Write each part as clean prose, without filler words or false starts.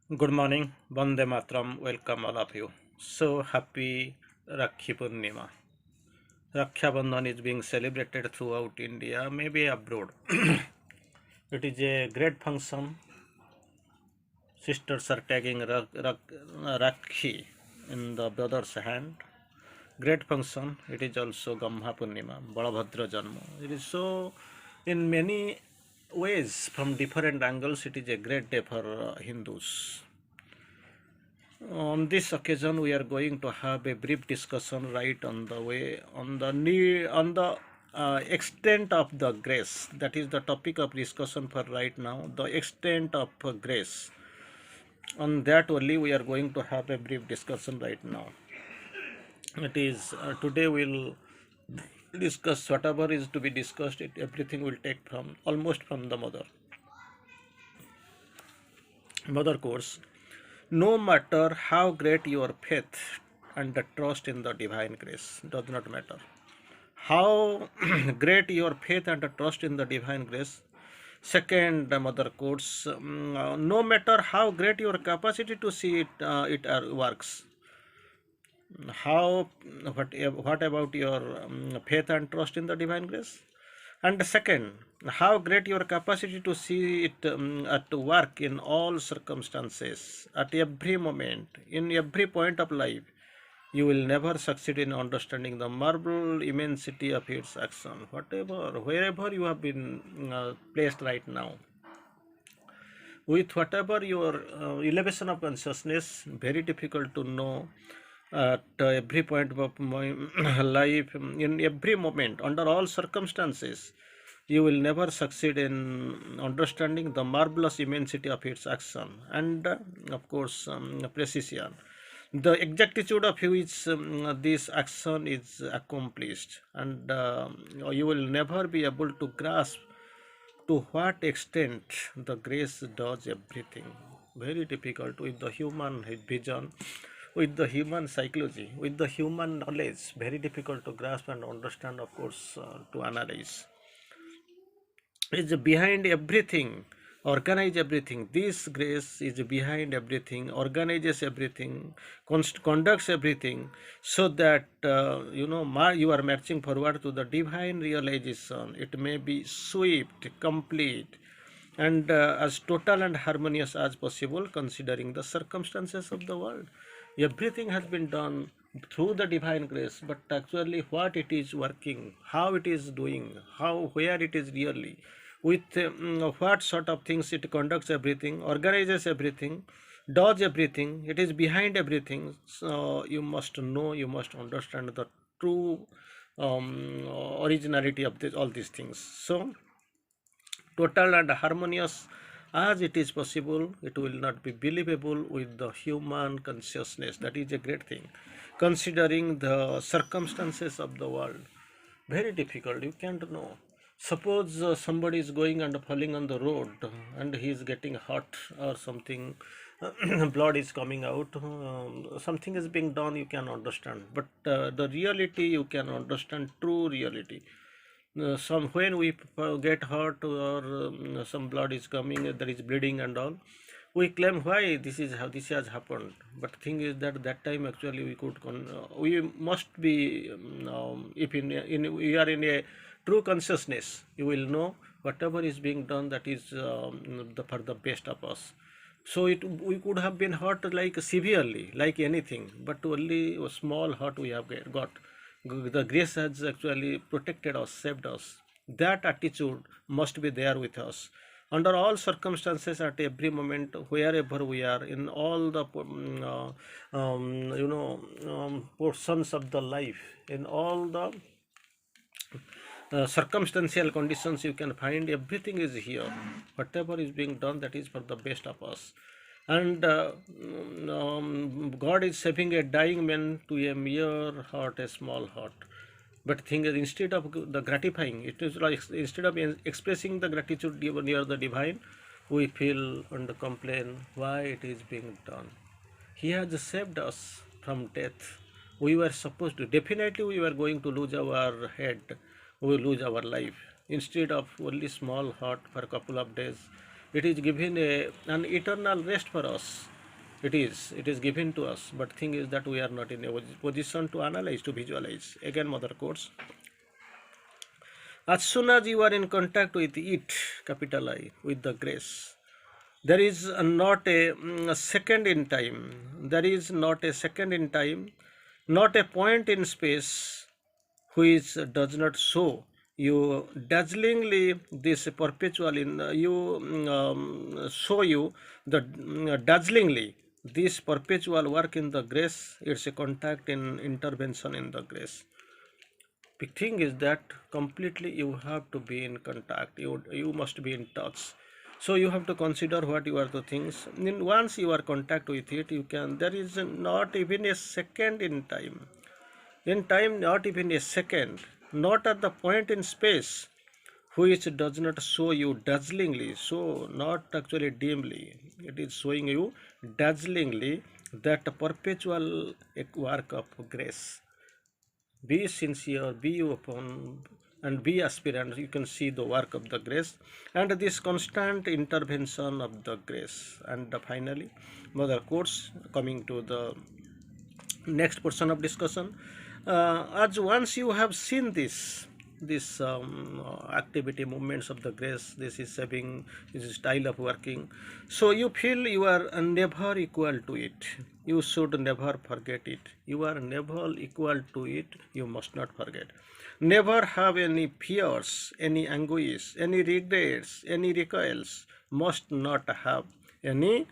Good morning, Vande Matram. Welcome all of you. So happy Rakhi Purnima. Raksha Bandhan is being celebrated throughout India, maybe abroad. It is a great function. Sisters are taking Rakhi in the brother's hand. Great function. It is also Gamha Purnima, Balabhadra Janma. It is so, in many ways, from different angles, it is a great day for Hindus. On this occasion, we are going to have a brief discussion right on the way on the extent of the grace. That is the topic of discussion for right now. The extent of grace. On that only, we are going to have a brief discussion right now. It is today we'll discuss whatever is to be discussed. Everything will take from almost from the mother course. No matter how great your faith and the trust in the divine grace, does not matter. How great your faith and the trust in the divine grace. Second, the mother quotes, no matter how great your capacity to see it works. How what about your faith and trust in the divine grace? And second, how great your capacity to see it at work in all circumstances, at every moment, in every point of life. You will never succeed in understanding the marble immensity of its action, whatever, wherever you have been placed right now. With whatever your elevation of consciousness, very difficult to know at every point of my life, in every moment, under all circumstances, you will never succeed in understanding the marvelous immensity of its action and, of course, precision. The exactitude of which this action is accomplished, and you will never be able to grasp to what extent the grace does everything. Very difficult with the human vision, with the human psychology, with the human knowledge. Very difficult to grasp and understand, of course, to analyze. Is behind everything, organize everything. This grace is behind everything, organizes everything, conducts everything, so that you are marching forward to the divine realization. It may be swift, complete, and as total and harmonious as possible, considering the circumstances of the world. Everything has been done through the divine grace, but actually what it is working, how it is doing, how where it is really, with what sort of things it conducts everything, organizes everything, does everything, it is behind everything. So you must know, you must understand the true originality of all these things. So total and harmonious as it is possible, it will not be believable with the human consciousness. That is a great thing. Considering the circumstances of the world, very difficult, you can't know. Suppose somebody is going and falling on the road and he is getting hurt or something, blood is coming out, something is being done, you can understand. But the reality, you can understand true reality. Some when we get hurt or some blood is coming, there is bleeding and all, we claim why this is how this has happened. But thing is that that time actually we could we must be if we are in a true consciousness, you will know whatever is being done, that is for the best of us. So we could have been hurt like severely, like anything, but only a small hurt we have got. The grace has actually protected us, saved us. That attitude must be there with us. Under all circumstances, at every moment, wherever we are, in all the portions of the life, in all the circumstantial conditions you can find, everything is here. Whatever is being done, that is for the best of us. And God is saving a dying man to a mere heart, a small heart. But thing is, instead of the gratifying, it is like instead of expressing the gratitude near the divine, we feel and complain why it is being done. He has saved us from death. We were supposed to, definitely we were going to lose our head, we will lose our life. Instead of only small heart for a couple of days, it is given an eternal rest for us. It is given to us, but thing is that we are not in a position to analyze, to visualize. Again, mother quotes, as soon as you are in contact with it, capital I, with the grace, there is not a second in time. There is not a second in time, not a point in space which does not show you dazzlingly this perpetual in show you the dazzlingly this perpetual work in the grace. It's a contact in intervention in the grace. The thing is that completely you have to be in contact, you must be in touch. So you have to consider what you are the things. Then once you are contact with it, you can, there is not even a second in time, not even a second, not at the point in space which does not show you dazzlingly, so not actually dimly, it is showing you dazzlingly that perpetual work of grace. Be sincere, be open, and be aspirant. You can see the work of the grace and this constant intervention of the grace. And finally, mother quotes, coming to the next portion of discussion. As once you have seen this activity movements of the grace, this is saving, this is style of working, so you feel you are never equal to it. You should never forget it. You are never equal to it. You must not forget. Never have any fears, any anguish, any regrets, any recoils. Must not have any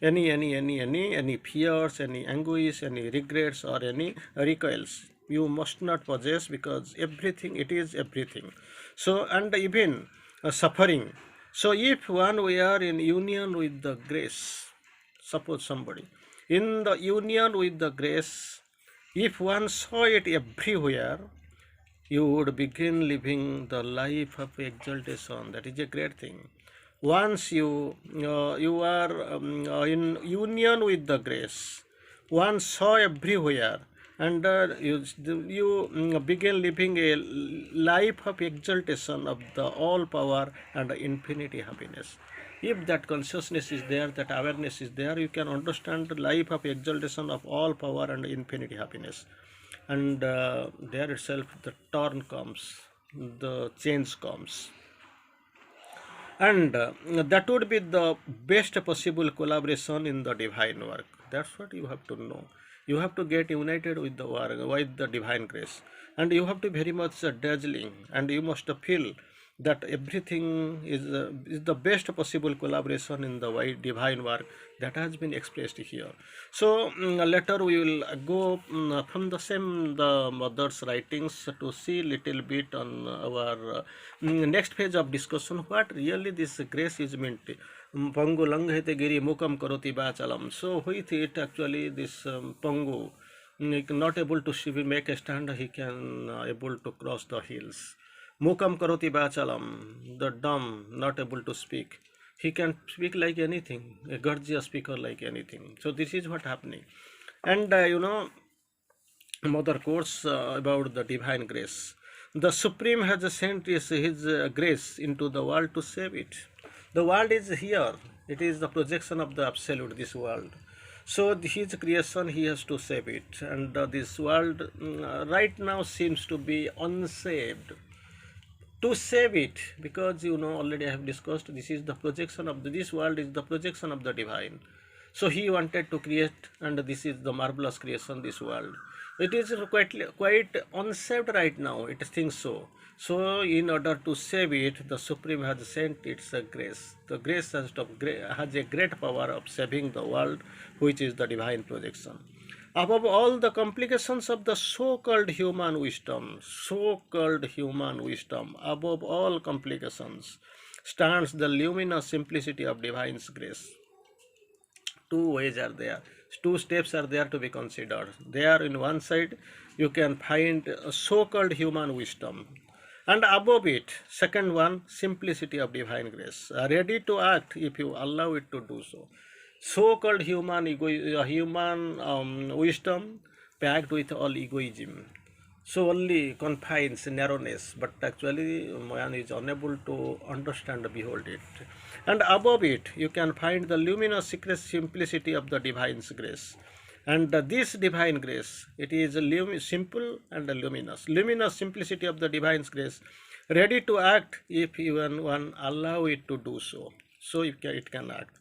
fears, any anguish, any regrets, or any recoils. You must not possess, because everything, it is everything. So, and even suffering. So if one we are in union with the grace, suppose somebody in the union with the grace, if one saw it everywhere, you would begin living the life of exaltation. That is a great thing. Once you are in union with the grace, one saw everywhere, and you begin living a life of exaltation of the all power and infinity happiness. If that consciousness is there, that awareness is there, you can understand the life of exaltation of all power and infinity happiness. And there itself the turn comes, the change comes. And that would be the best possible collaboration in the divine work. That's what you have to know. You have to get united with the work, with the divine grace, and you have to very much dazzling, and you must feel that everything is the best possible collaboration in the divine work that has been expressed here. So later we will go from the same the mother's writings to see little bit on our next phase of discussion, what really this grace is meant. Pangu langhete giri mukam karoti bachalam. So with it actually this Pangu not able to make a stand, he can able to cross the hills. Mukam karoti bachalam, the dumb, not able to speak. He can speak like anything, a gorgeous speaker like anything. So this is what happening. And mother quotes about the divine grace. The Supreme has sent his grace into the world to save it. The world is here. It is the projection of the absolute, this world. So his creation, he has to save it. And this world right now seems to be unsaved. To save it, because already I have discussed, this is the projection of this world is the projection of the divine. So he wanted to create, and this is the marvelous creation, this world. It is quite unsaved right now, it thinks so. So in order to save it, the Supreme has sent its grace. The grace has a great power of saving the world, which is the divine projection. Above all the complications of the so-called human wisdom, above all complications, stands the luminous simplicity of divine grace. Two ways are there, two steps are there to be considered. There in one side you can find so-called human wisdom, and above it, second one, simplicity of divine grace, ready to act if you allow it to do so. So-called human wisdom packed with all egoism. So only confines, narrowness, but actually man is unable to understand, behold it. And above it, you can find the luminous secret simplicity of the divine grace. And this divine grace, it is simple and luminous. Luminous simplicity of the divine grace, ready to act if even one allow it to do so. So it can act.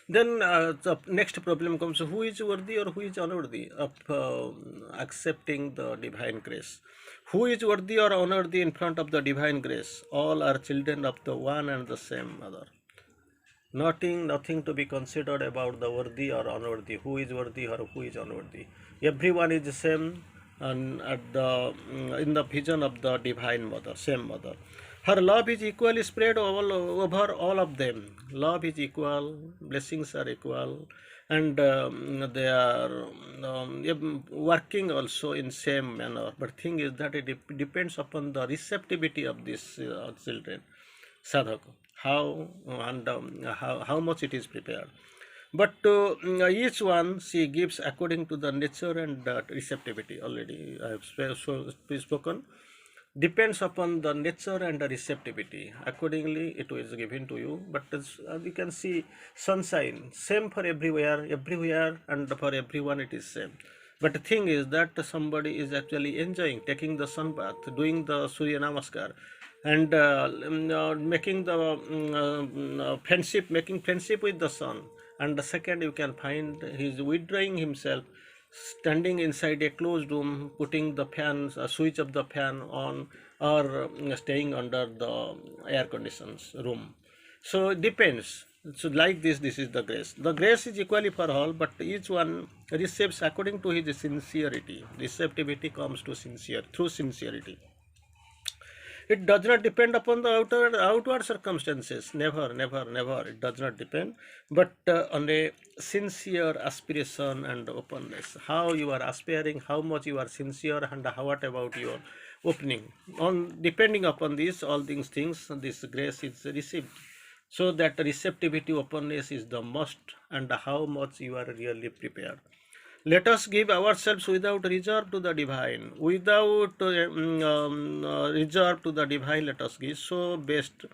Then the next problem comes: who is worthy or who is unworthy of accepting the divine grace? Who is worthy or unworthy in front of the divine grace? All are children of the one and the same mother. Nothing to be considered about the worthy or unworthy, who is worthy or who is unworthy. Everyone is the same, and in the vision of the divine mother, same mother. Her love is equally spread over all of them. Love is equal, blessings are equal, and they are working also in same manner. But thing is that it depends upon the receptivity of these children, sadhak, how and how much it is prepared. But each one she gives according to the nature and receptivity. Already I have spoken. Depends upon the nature and the receptivity. Accordingly, it is given to you. But as you can see, sunshine same for everywhere, and for everyone it is same. But the thing is that somebody is actually enjoying taking the sun bath, doing the Surya Namaskar, and making the friendship, making friendship with the sun. And the second, you can find he is withdrawing himself, standing inside a closed room, putting the fans, a switch of the fan on, or staying under the air conditions room. So it depends. So like this is the grace. The grace is equally for all, but each one receives according to his sincerity. Receptivity comes to through sincerity. It does not depend upon the outward circumstances. Never. It does not depend, but on a sincere aspiration and openness. How you are aspiring, how much you are sincere, and what about your opening. On depending upon this, all these things, this grace is received. So that receptivity, openness is the must, and how much you are really prepared. Let us give ourselves without reserve to the divine. Without reserve to the divine, let us give. So best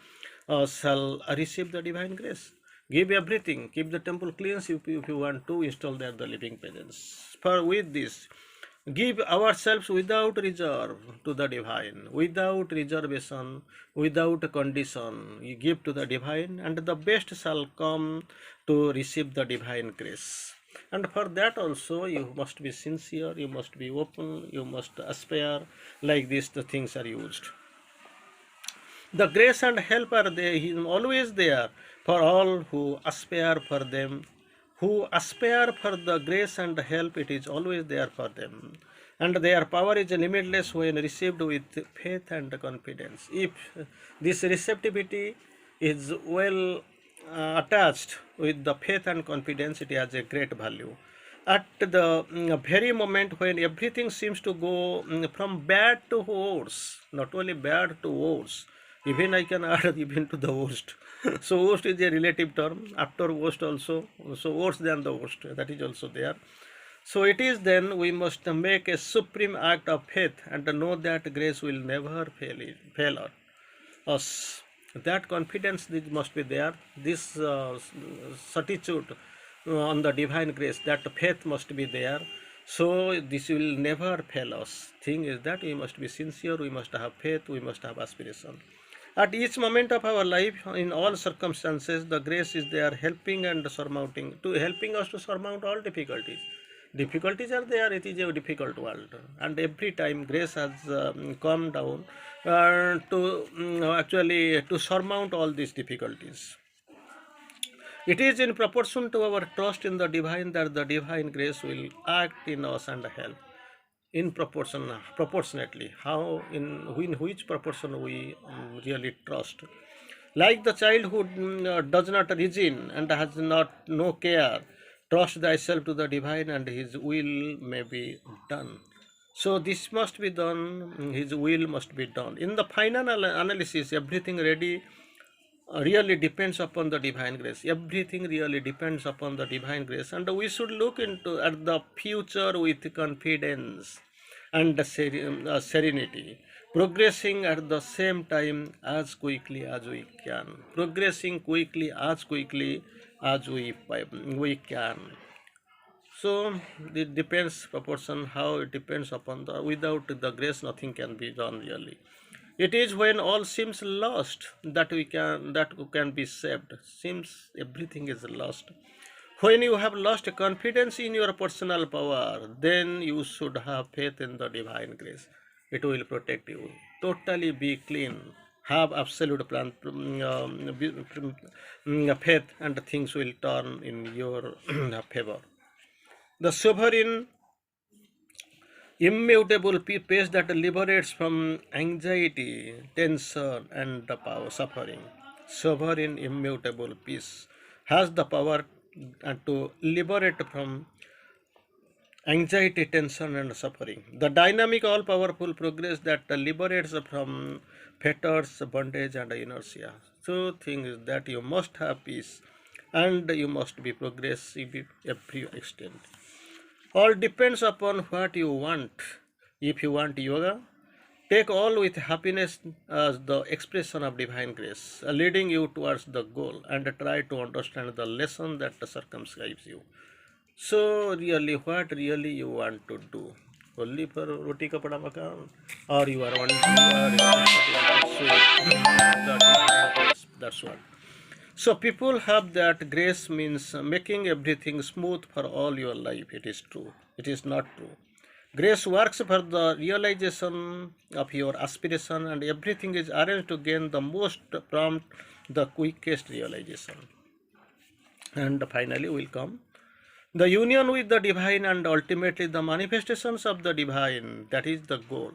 shall receive the divine grace. Give everything. Keep the temple clean if you want to. Install there the living presence. For with this, give ourselves without reserve to the divine, without reservation, without condition. You give to the divine, and the best shall come to receive the divine grace. And for that also, you must be sincere, you must be open, you must aspire. Like this, the things are used. The grace and help are there, he is always there for all who aspire for them. Who aspire for the grace and help, it is always there for them. And their power is limitless when received with faith and confidence. If this receptivity is well attached with the faith and confidence, it has a great value. At the very moment when everything seems to go from bad to worse, not only bad to worse, even I can add even to the worst. So worst is a relative term. After worst also, so worse than the worst, that is also there. So it is then we must make a supreme act of faith and know that grace will never fail us. That confidence must be there. This certitude on the divine grace, that faith must be there. So this will never fail us. Thing is that we must be sincere, we must have faith, we must have aspiration. At each moment of our life, in all circumstances, the grace is there, helping and surmounting, to helping us to surmount all difficulties. Difficulties are there, it is a difficult world, and every time grace has come down to actually to surmount all these difficulties. It is in proportion to our trust in the divine that the divine grace will act in us and help. In proportionately, how in which proportion we really trust. Like the child who does not reason and has not no care, trust thyself to the divine, and his will may be done. So this must be done, his will must be done. In the final analysis, everything really depends upon the divine grace. Everything really depends upon the divine grace, and we should look into at the future with confidence and serenity. progressing at the same time as quickly as we can, progressing quickly as quickly as we can. So it depends proportion how it depends upon the without the grace nothing can be done really. It is when all seems lost that can be saved. Seems everything is lost. When you have lost confidence in your personal power, then you should have faith in the divine grace. It will protect you. Totally be clean. Have absolute faith, and things will turn in your favor. The sovereign, immutable peace that liberates from anxiety, tension, and the power suffering. Sovereign, immutable peace has the power to liberate from anxiety, tension, and suffering. The dynamic, all powerful progress that liberates from fetters, bondage, and inertia. So, thing is that you must have peace and you must be progressive at every extent. All depends upon what you want. If you want yoga, take all with happiness as the expression of divine grace, leading you towards the goal, and try to understand the lesson that circumscribes you. So, really, what really you want to do? Only for roti kapda makan, or you are interested in pursuing the divine grace. That's what. So people have that grace means making everything smooth for all your life. It is true. It is not true. Grace works for the realization of your aspiration, and everything is arranged to gain the most prompt, the quickest realization. And finally will come the union with the divine and ultimately the manifestations of the divine. That is the goal.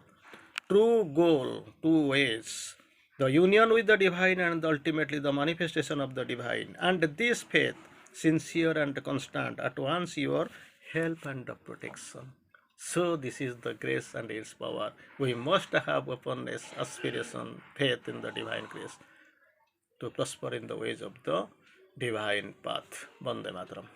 True goal, two ways. The union with the divine and ultimately the manifestation of the divine. And this faith, sincere and constant, at once your help and the protection. So this is the grace and its power. We must have openness, aspiration, faith in the divine grace to prosper in the ways of the divine path. Vande Mataram.